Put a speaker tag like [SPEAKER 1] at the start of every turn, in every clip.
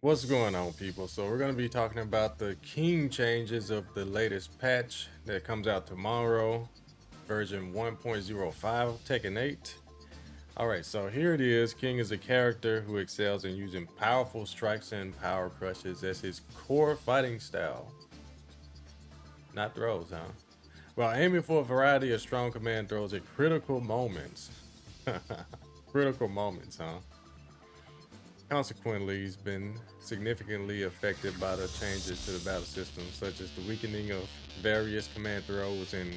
[SPEAKER 1] What's going on, people? So we're going to be talking about the king changes of the latest patch that comes out tomorrow, version 1.05 of Tekken 8. Alright, so here it is. King is a character who excels in using powerful strikes and power crushes as his core fighting style. Not throws, huh? While aiming for a variety of strong command throws at critical moments. Critical moments, huh? Consequently, he's been significantly affected by the changes to the battle system, such as the weakening of various command throws and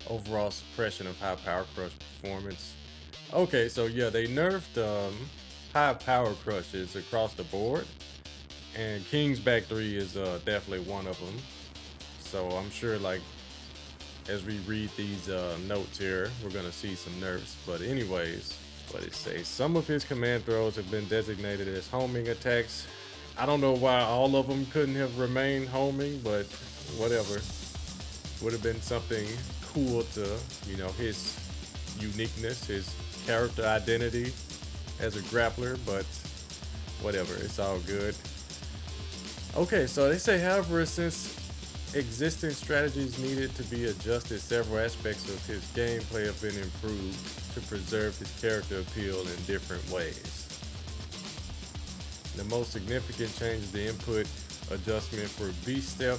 [SPEAKER 1] overall suppression of high power crush performance. Okay, so yeah, they nerfed high power crushes across the board, and King's back 3 is definitely one of them. So I'm sure, like, as we read these notes here, we're gonna see some nerfs. But anyways, what it says, some of his command throws have been designated as homing attacks. I don't know why all of them couldn't have remained homing, but whatever. Would have been something cool to, his uniqueness, his character identity as a grappler, but whatever, it's all good. Okay, so they say, however, since existing strategies needed to be adjusted, several aspects of his gameplay have been improved to preserve his character appeal in different ways. The most significant change is the input adjustment for Beast Step,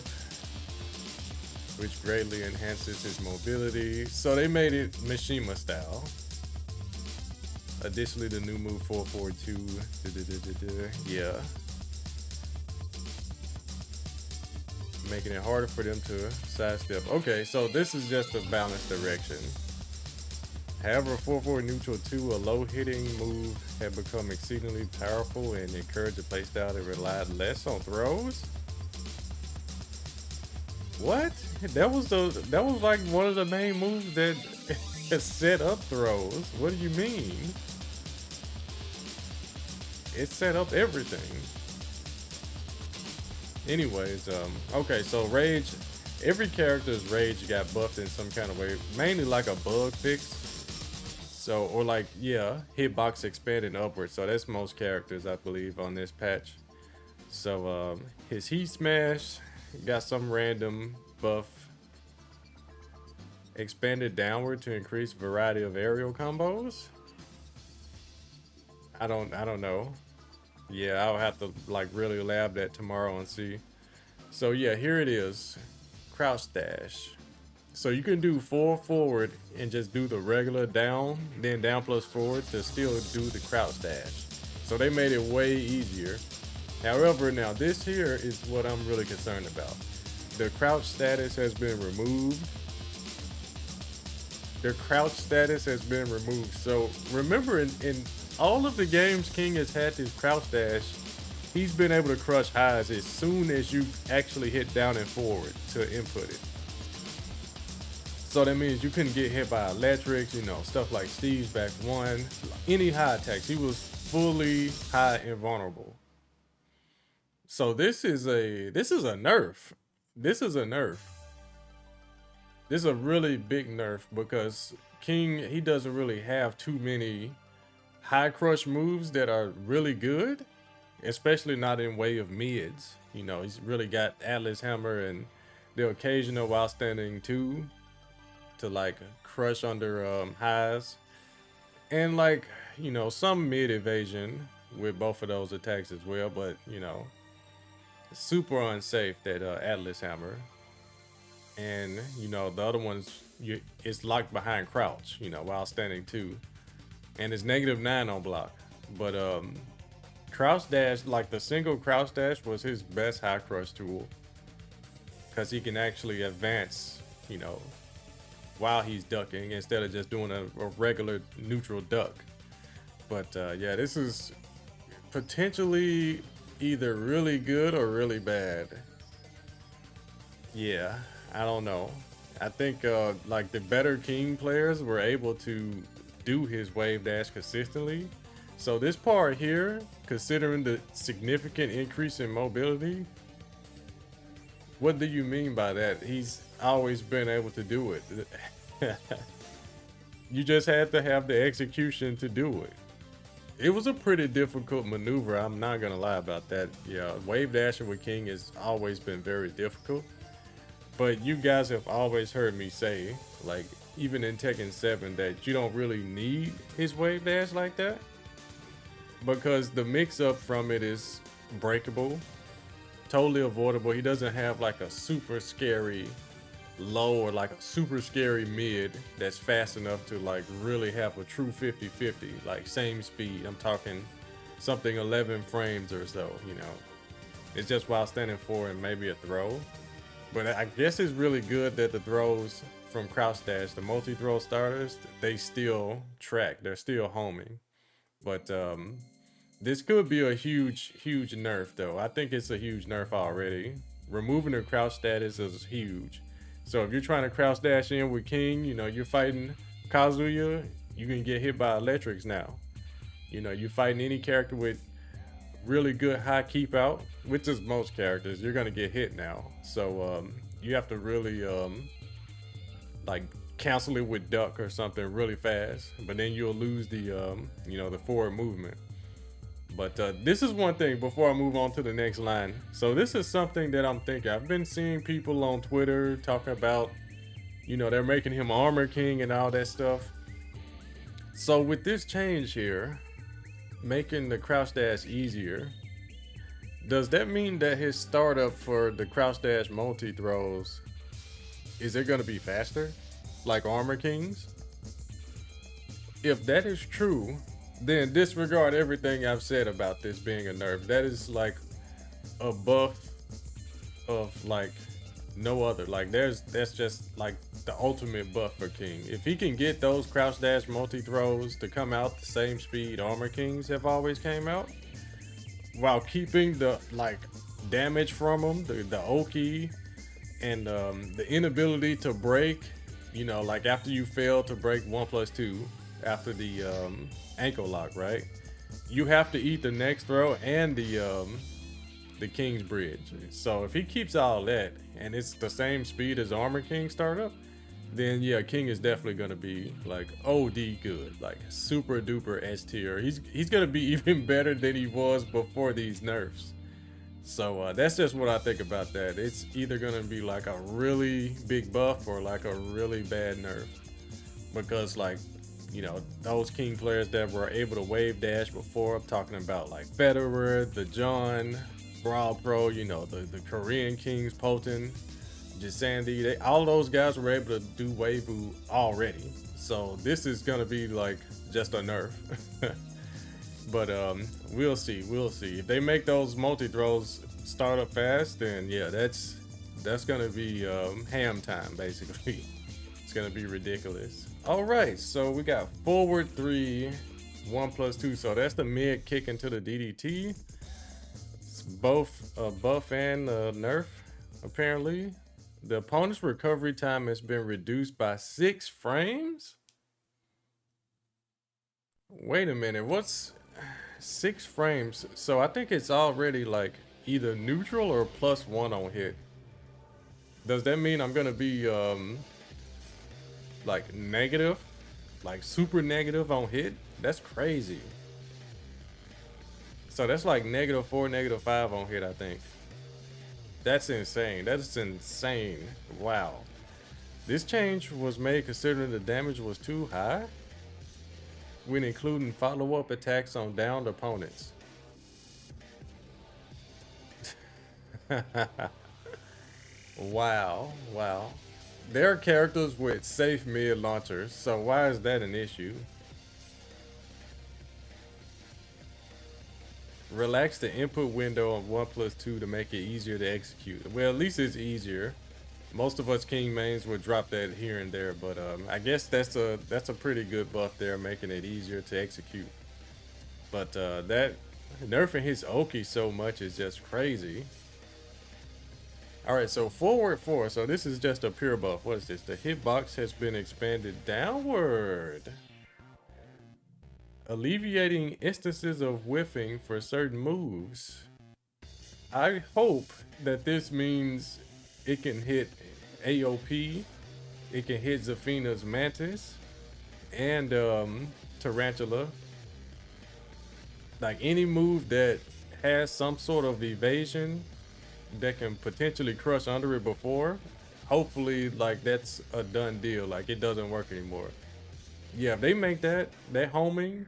[SPEAKER 1] which greatly enhances his mobility. So they made it Mishima style. Additionally, the new move 442, yeah, making it harder for them to sidestep. Okay, so this is just a balanced direction. However, 4-4 neutral 2, a low-hitting move, had become exceedingly powerful and encouraged a playstyle that relied less on throws. What? That was like one of the main moves that set up throws. What do you mean? It set up everything. Anyways, okay, so rage, every character's rage got buffed in some kind of way, mainly like a bug fix. So, or like, yeah, hitbox expanding upwards. So that's most characters, I believe, on this patch. So his heat smash got some random buff, expanded downward to increase variety of aerial combos. I don't know. Yeah, I'll have to like really lab that tomorrow and see. So yeah, here it is. Crouch dash. So you can do 4 forward and just do the regular down, then down plus forward to still do the crouch dash. So they made it way easier. However, now this here is what I'm really concerned about. The crouch status has been removed. The crouch status has been removed. So remember, in all of the games King has had this crouch dash, he's been able to crush highs as soon as you actually hit down and forward to input it. So that means you couldn't get hit by electrics, stuff like Steve's back 1, any high attacks. He was fully high invulnerable. So this is a nerf. This is a nerf. This is a really big nerf because King, he doesn't really have too many high crush moves that are really good, especially not in way of mids. He's really got Atlas Hammer and the occasional while standing 2 to like crush under highs, and like some mid evasion with both of those attacks as well, but super unsafe, that Atlas Hammer. And the other ones, it's locked behind crouch, while standing 2, and it's -9 on block. But crouch dash, like the single crouch dash, was his best high crush tool because he can actually advance while he's ducking instead of just doing a regular neutral duck. But yeah, this is potentially either really good or really bad. Yeah, I don't know. I think like the better King players were able to do his wave dash consistently. So this part here, considering the significant increase in mobility, what do you mean by that? He's always been able to do it. You just had to have the execution to do it. It was a pretty difficult maneuver. I'm not gonna lie about that. Yeah, wave dashing with King has always been very difficult. But you guys have always heard me say, like, even in Tekken 7, that you don't really need his wave dash like that. Because the mix up from it is breakable, totally avoidable. He doesn't have like a super scary low or like a super scary mid that's fast enough to like really have a true 50-50, like same speed. I'm talking something 11 frames or so, you know. It's just while standing for and maybe a throw. But I guess it's really good that the throws from crouch dash, the multi-throw starters, they still track. They're still homing. But this could be a huge, huge nerf though. I think it's a huge nerf already. Removing the crouch status is huge. So if you're trying to crouch dash in with King, you know, you're fighting Kazuya, you can get hit by electrics now. You know, you're fighting any character with really good high keep out, which is most characters, you're gonna get hit now. So you have to really like cancel it with duck or something really fast, but then you'll lose the you know, the forward movement. But this is one thing before I move on to the next line. So this is something that I'm thinking. I've been seeing people on Twitter talking about, you know, they're making him Armor King and all that stuff. So with this change here, making the crouch dash easier, does that mean that his startup for the crouch dash multi throws, is it going to be faster like Armor King's? If that is true, then disregard everything I've said about this being a nerf. That is like a buff of like no other. Like that's just like the ultimate buff for King. If he can get those crouch dash multi throws to come out the same speed Armor Kings have always came out, while keeping the like damage from them, the Oki, and the inability to break, you know, like after you fail to break 1+2 after the ankle lock, right? You have to eat the next throw and the King's Bridge. So if he keeps all that and it's the same speed as Armor King startup, then yeah, King is definitely gonna be like OD good, like super duper S tier. He's gonna be even better than he was before these nerfs. So that's just what I think about that. It's either gonna be like a really big buff or like a really bad nerf, because like, you know, those King players that were able to wave dash before, I'm talking about like Federer, the John, Brawl Pro, you know, the Korean Kings, Poten, Sandy, all those guys were able to do Weibu already. So this is gonna be like just a nerf. But we'll see. If they make those multi throws start up fast, then yeah, that's gonna be ham time basically. It's gonna be ridiculous. All right, so we got forward 3, 1+2. So that's the mid kick into the DDT. It's both a buff and a nerf apparently. The opponent's recovery time has been reduced by 6 frames. Wait a minute, what's 6 frames? So I think it's already like either neutral or +1 on hit. Does that mean I'm gonna be like negative, like super negative on hit? That's crazy. So that's like -4, -5 on hit, I think. That's insane. That's insane. Wow. This change was made considering the damage was too high when including follow-up attacks on downed opponents. Wow. There are characters with safe mid launchers, so why is that an issue? Relax the input window on 1+2 to make it easier to execute. Well, at least it's easier. Most of us King mains would drop that here and there, but I guess that's a pretty good buff there, making it easier to execute. But that nerfing his Oki so much is just crazy. All right, so forward 4. So this is just a pure buff. What is this? The hitbox has been expanded downward, alleviating instances of whiffing for certain moves. I hope that this means it can hit AOP, it can hit Zafina's Mantis, and Tarantula. Like any move that has some sort of evasion that can potentially crush under it before, hopefully like that's a done deal. Like it doesn't work anymore. Yeah, if they make that homing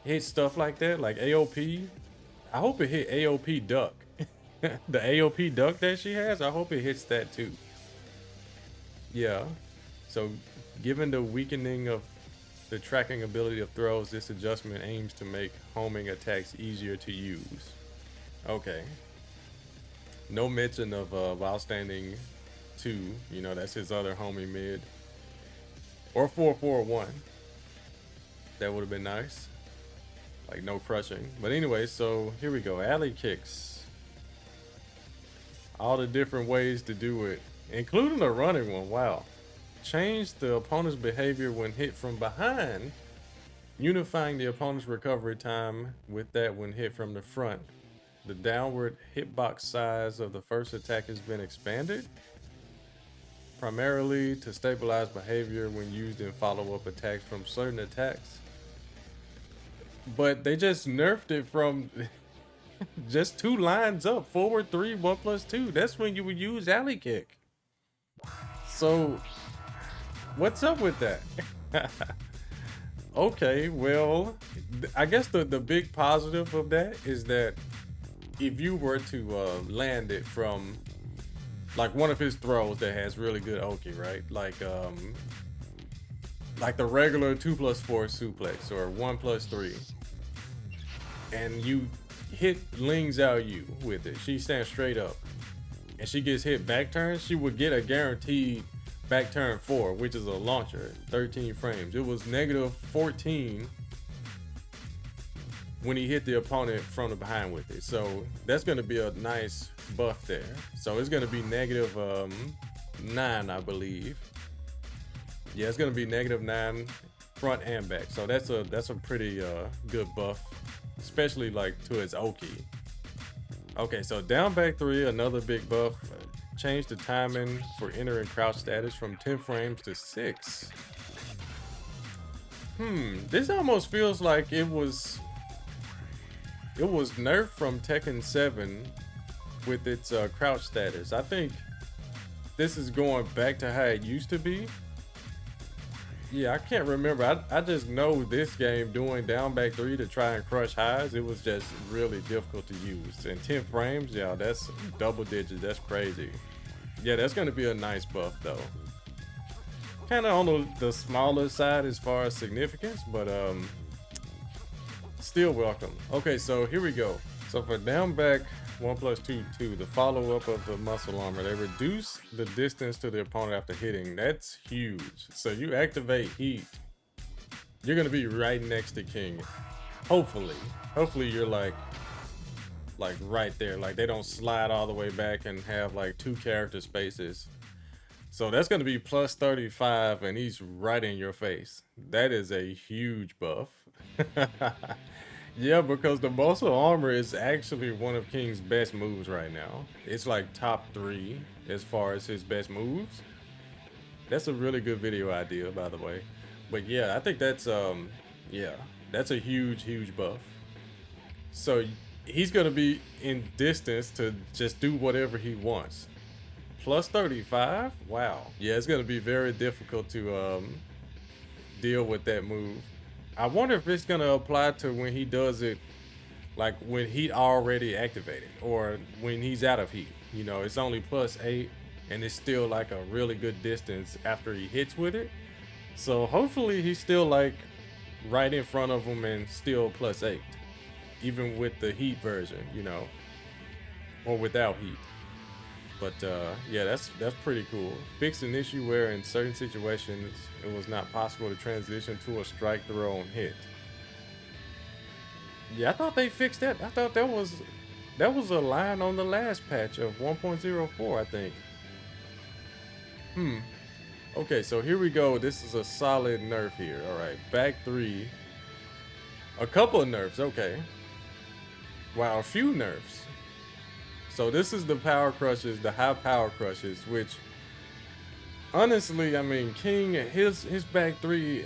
[SPEAKER 1] hit stuff like that, like AOP, I hope it hit AOP duck. The AOP duck that she has, I hope it hits that too. Yeah. So given the weakening of the tracking ability of throws, this adjustment aims to make homing attacks easier to use. Okay. No mention of while standing 2, you know, that's his other homing mid. Or 4-4-1. That would have been nice. Like no crushing. But anyway, so here we go. Alley kicks. All the different ways to do it, including a running one. Wow. Change the opponent's behavior when hit from behind, unifying the opponent's recovery time with that when hit from the front. The downward hitbox size of the first attack has been expanded, primarily to stabilize behavior when used in follow-up attacks from certain attacks. But they just nerfed it from just 2 lines up, forward 3, 1+2. That's when you would use alley kick. So what's up with that? Okay, well, I guess the big positive of that is that if you were to land it from like one of his throws that has really good Oki, right? Like the regular 2+4 suplex or 1+3, and you hit Ling Xiao Yu with it. She stands straight up and she gets hit back turn, she would get a guaranteed back turn 4, which is a launcher, 13 frames. It was -14 when he hit the opponent from the behind with it. So that's going to be a nice buff there. So it's going to be -9, I believe. Yeah, it's going to be -9 front and back. So that's a pretty good buff, especially like to his Oki. Okay, so down back 3, another big buff. Change the timing for entering crouch status from 10 frames to 6. This almost feels like it was nerfed from Tekken 7 with its crouch status. I think this is going back to how it used to be. Yeah, I can't remember. I just know this game doing down back 3 to try and crush highs, it was just really difficult to use. And 10 frames, yeah, that's double digits. That's crazy. Yeah, that's going to be a nice buff though. Kind of on the smaller side as far as significance, but still welcome. Okay, so here we go. So for down back 1+2, the follow-up of the muscle armor, they reduce the distance to the opponent after hitting. That's huge. So you activate heat, you're gonna be right next to King. Hopefully you're like right there. Like they don't slide all the way back and have like 2 character spaces. So that's gonna be +35 and he's right in your face. That is a huge buff. Yeah, because the muscle armor is actually one of King's best moves right now. It's like top 3 as far as his best moves. That's a really good video idea, by the way. But yeah, I think that's yeah, that's a huge buff. So he's gonna be in distance to just do whatever he wants. +35? Wow. Yeah, it's gonna be very difficult to deal with that move. I wonder if it's gonna apply to when he does it, like when heat already activated or when he's out of heat. You know, it's only +8 and it's still like a really good distance after he hits with it. So hopefully he's still like right in front of him and still +8, even with the heat version, you know, or without heat. But yeah, that's pretty cool. Fixed an issue where in certain situations it was not possible to transition to a strike throw on hit. Yeah, I thought they fixed that. I thought that was a line on the last patch of 1.04, I think. Okay, so here we go. This is a solid nerf here. All right, back 3. A couple of nerfs, okay. Wow, a few nerfs. So this is the power crushes, the high power crushes, which honestly, I mean, King, his back 3,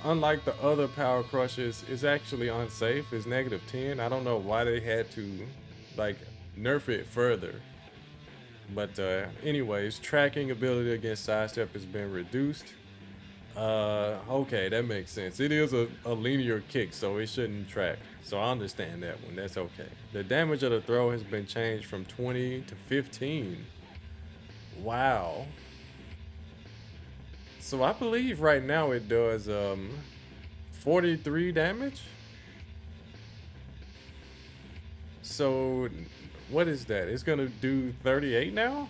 [SPEAKER 1] unlike the other power crushes, is actually unsafe. It's -10. I don't know why they had to like nerf it further. But anyways, tracking ability against sidestep has been reduced. Okay, that makes sense. It is a linear kick, so it shouldn't track. So I understand that one. That's okay. The damage of the throw has been changed from 20 to 15. Wow. So I believe right now it does 43 damage. So what is that? It's gonna do 38 now?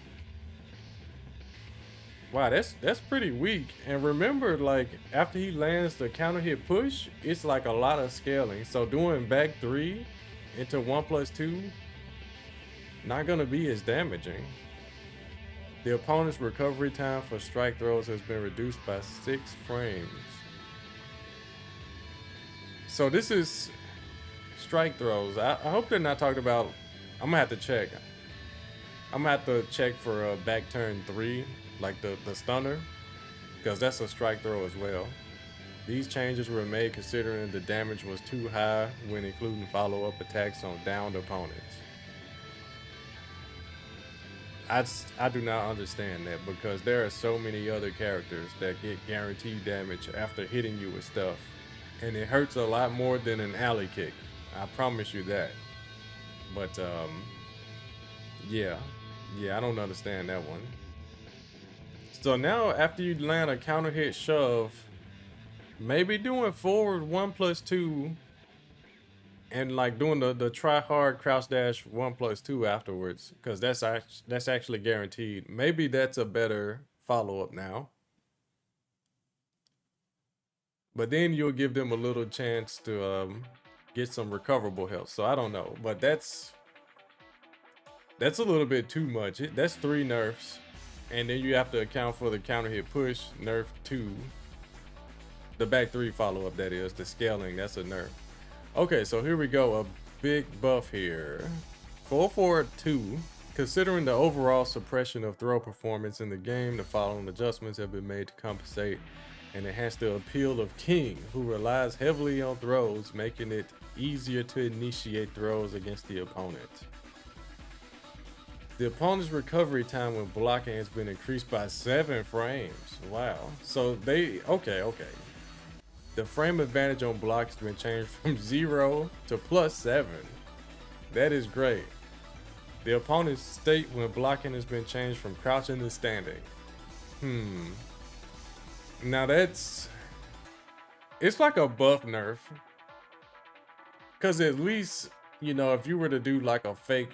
[SPEAKER 1] Wow, that's pretty weak. And remember, like after he lands the counter hit push, it's like a lot of scaling. So doing back 3 into 1+2, not gonna be as damaging. The opponent's recovery time for strike throws has been reduced by 6 frames. So this is strike throws. I hope they're not talking about. I'm gonna have to check. I'm gonna have to check for back turn 3, like the stunner, because that's a strike throw as well. These changes were made considering the damage was too high when including follow-up attacks on downed opponents. I do not understand that, because there are so many other characters that get guaranteed damage after hitting you with stuff, and it hurts a lot more than an alley kick. I promise you that. But yeah, I don't understand that one. So now after you land a counter hit shove, maybe doing forward 1+2 and like doing the try hard crouch dash 1+2 afterwards, because that's actually guaranteed. Maybe that's a better follow-up now. But then you'll give them a little chance to get some recoverable health. So I don't know, but that's a little bit too much. That's 3 nerfs, and then you have to account for the counter hit push, nerf 2. The back 3 follow-up, that is, the scaling, that's a nerf. Okay, so here we go, a big buff here. 442. Considering the overall suppression of throw performance in the game, the following adjustments have been made to compensate and enhance the appeal of King, who relies heavily on throws, making it easier to initiate throws against the opponent. The opponent's recovery time when blocking has been increased by 7 frames. Wow. So okay. The frame advantage on blocks has been changed from 0 to +7. That is great. The opponent's state when blocking has been changed from crouching to standing. Now it's like a buff nerf. Cause at least, if you were to do like a fake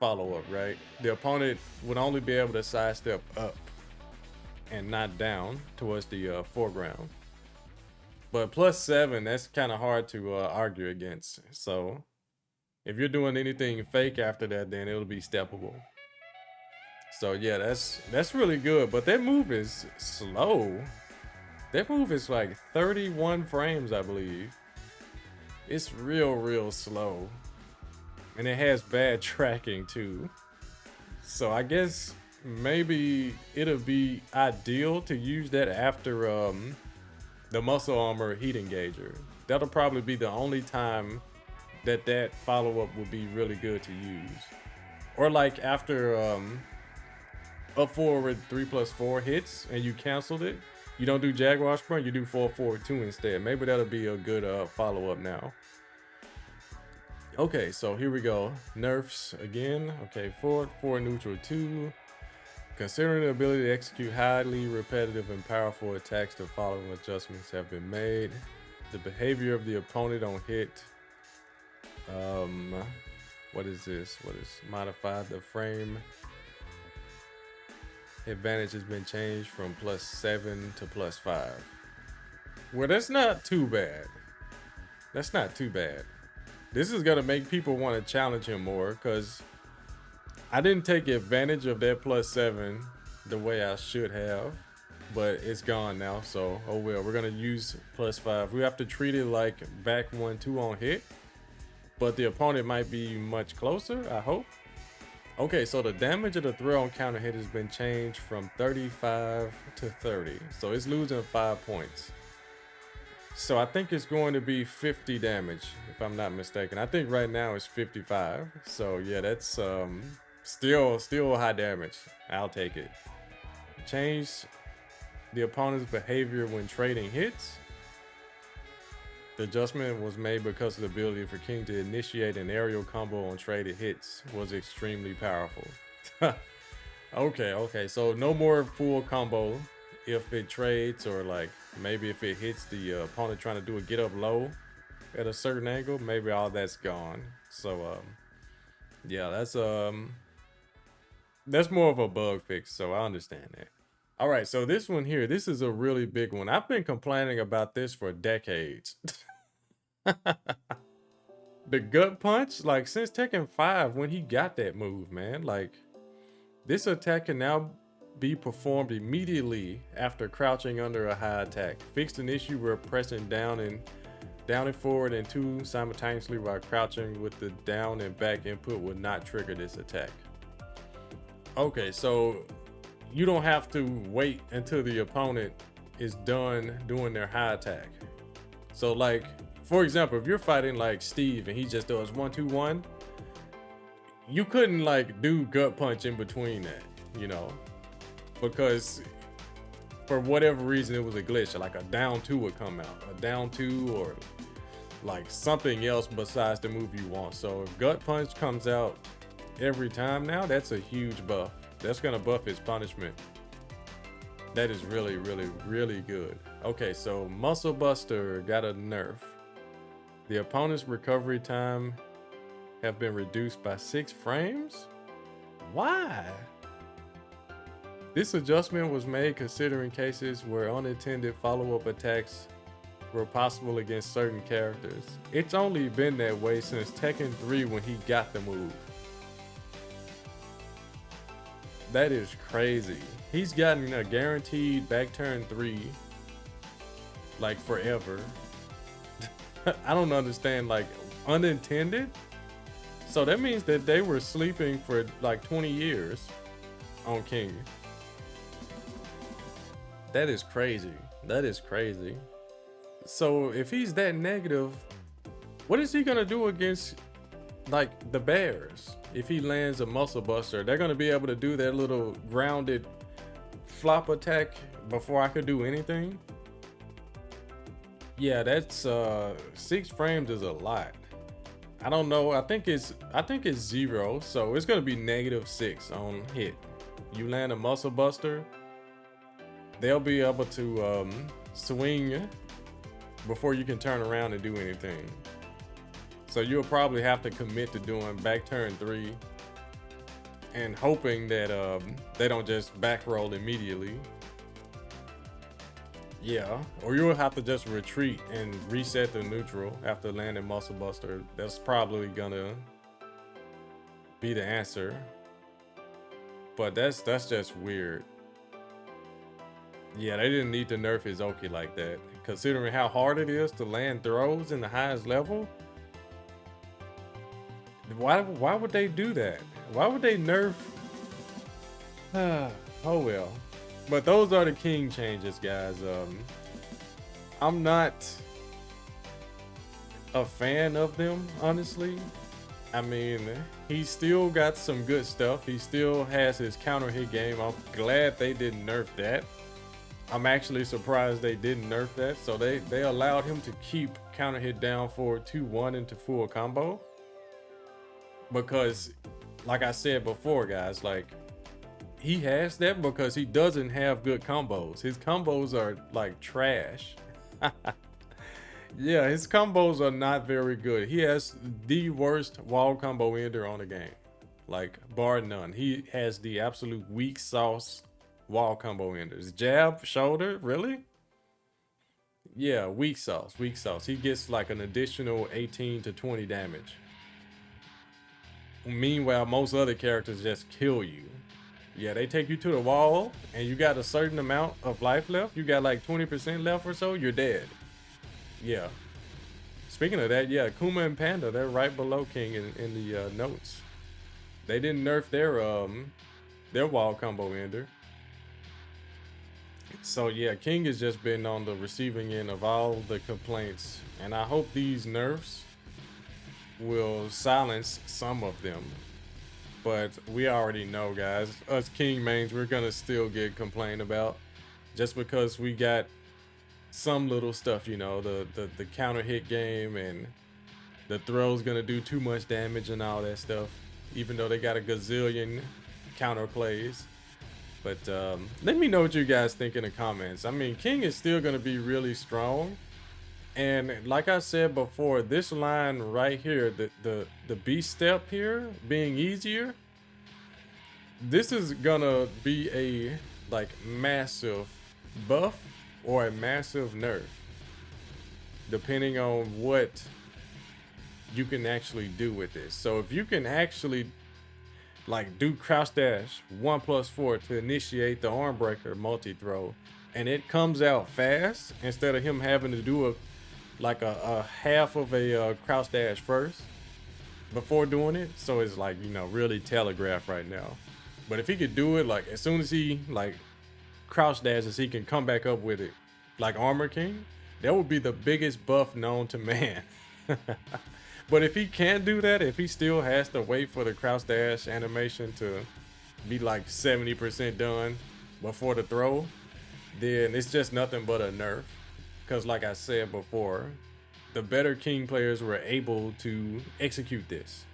[SPEAKER 1] follow-up, right? The opponent would only be able to sidestep up and not down towards the foreground. But +7, that's kind of hard to argue against. So if you're doing anything fake after that, then it'll be steppable. So yeah, that's really good. But that move is slow. That move is like 31 frames, I believe. It's real slow. And it has bad tracking too. So I guess maybe it'll be ideal to use that after the muscle armor heat engager. That'll probably be the only time that follow-up would be really good to use. Or like after up forward 3+4 hits and you canceled it, you don't do Jaguar Sprint, you do 4-4-2 instead. Maybe that'll be a good follow-up now. Okay, so here we go. Nerfs again. Okay, forward 4 neutral 2. Considering the ability to execute highly repetitive and powerful attacks, the following adjustments have been made. The behavior of the opponent on hit. What is this? What is modified? The frame advantage has been changed from +7 to +5. Well, that's not too bad. That's not too bad. This is gonna make people want to challenge him more, because I didn't take advantage of that +7 the way I should have, but it's gone now, so oh well. We're gonna use +5. We have to treat it like back 1-2 on hit, but the opponent might be much closer, I hope. Okay, so the damage of the throw on counter hit has been changed from 35 to 30, so it's losing 5 points. So I think it's going to be 50 damage, if I'm not mistaken. I think right now it's 55. So yeah, that's still high damage. I'll take it. Change the opponent's behavior when trading hits. The adjustment was made because the ability for King to initiate an aerial combo on traded hits was extremely powerful. Okay. So no more full combo if it trades, or like maybe if it hits the opponent trying to do a get up low at a certain angle, maybe all that's gone. So yeah, that's more of a bug fix, so I understand that. All right, so this one here, this is a really big one. I've been complaining about this for decades. The gut punch, like since Tekken 5, when he got that move, man, like this attack can now be performed immediately after crouching under a high attack. Fixed an issue where pressing down and forward and 2 simultaneously while crouching with the down and back input would not trigger this attack. Okay, so you don't have to wait until the opponent is done doing their high attack. So like, for example, if you're fighting like Steve and he just does 1-2-1, you couldn't like do gut punch in between that, you know, because for whatever reason it was a glitch. Like a down 2 would come out, a down 2, or like something else besides the move you want. So if gut punch comes out every time now, that's a huge buff. That's gonna buff his punishment. That is really good. Okay, so Muscle Buster got a nerf. The opponent's recovery time have been reduced by 6 frames? Why? This adjustment was made considering cases where unintended follow-up attacks were possible against certain characters. It's only been that way since Tekken 3 when he got the move. That is crazy. He's gotten a guaranteed back turn 3 like forever. I don't understand, like unintended? So that means that they were sleeping for like 20 years on King. That is crazy. That is crazy. So if he's that negative, what is he gonna do against like the Bears? If he lands a Muscle Buster, they're gonna be able to do their little grounded flop attack before I could do anything. Yeah, that's 6 frames is a lot. I don't know. I think it's 0, so it's gonna be -6 on hit. You land a Muscle Buster, they'll be able to swing before you can turn around and do anything. So you'll probably have to commit to doing back turn 3 and hoping that they don't just back roll immediately. Yeah, or you'll have to just retreat and reset the neutral after landing Muscle Buster. That's probably gonna be the answer. But that's just weird. Yeah, they didn't need to nerf his Oki like that. Considering how hard it is to land throws in the highest level. Why would they do that? Why would they nerf? Oh well. But those are the King changes, guys. I'm not a fan of them, honestly. I mean, he still got some good stuff. He still has his counter hit game. I'm glad they didn't nerf that. I'm actually surprised they didn't nerf that. So they allowed him to keep counter hit down forward 2-1 into full combo. Because, like I said before, guys, like, he has that because he doesn't have good combos. His combos are like trash. Yeah, his combos are not very good. He has the worst wall combo ender on the game, like bar none. He has the absolute weak sauce wall combo enders. Jab, shoulder, really? Yeah, weak sauce. He gets like an additional 18 to 20 damage. Meanwhile, most other characters just kill you. Yeah, they take you to the wall and you got a certain amount of life left. You got like 20% left or so, you're dead. Yeah. Speaking of that, yeah, Kuma and Panda, they're right below King in the notes. They didn't nerf their wall combo ender. So yeah, King has just been on the receiving end of all the complaints, and I hope these nerfs will silence some of them. But we already know, guys, us King mains, we're gonna still get complained about just because we got some little stuff, you know, the counter hit game and the throw's gonna do too much damage and all that stuff, even though they got a gazillion counter plays. But let me know what you guys think in the comments. I mean, King is still gonna be really strong. And like I said before, this line right here, the B step here being easier, this is gonna be a like massive buff or a massive nerf, depending on what you can actually do with this. So if you can actually like do crouch dash 1+4 to initiate the arm breaker multi-throw, and it comes out fast instead of him having to do a half of a crouch dash first before doing it. So it's like, you know, really telegraphed right now. But if he could do it like as soon as he like crouch dashes, he can come back up with it like Armor King, that would be the biggest buff known to man. But if he can't do that, if he still has to wait for the crouch dash animation to be like 70% done before the throw, then it's just nothing but a nerf. Because like I said before, the better King players were able to execute this.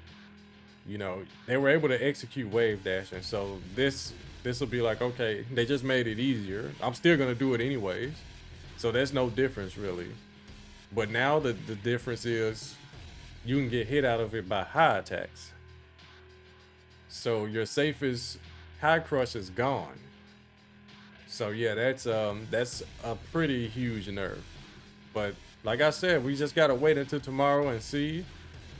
[SPEAKER 1] You know, they were able to execute wave dashing. So this will be like, okay, they just made it easier. I'm still gonna do it anyways. So there's no difference really. But now the difference is you can get hit out of it by high attacks. So your safest high crush is gone. So yeah, that's a pretty huge nerf. But like I said, we just gotta wait until tomorrow and see.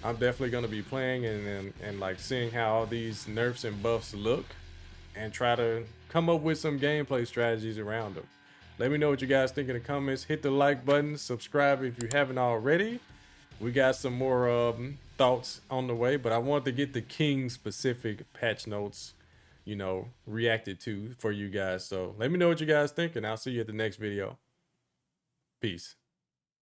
[SPEAKER 1] I'm definitely gonna be playing and like seeing how all these nerfs and buffs look, and try to come up with some gameplay strategies around them. Let me know what you guys think in the comments. Hit the like button, subscribe if you haven't already. We got some more thoughts on the way, but I want to get the King specific patch notes, you know, reacted to for you guys. So let me know what you guys think, and I'll see you at the next video. Peace.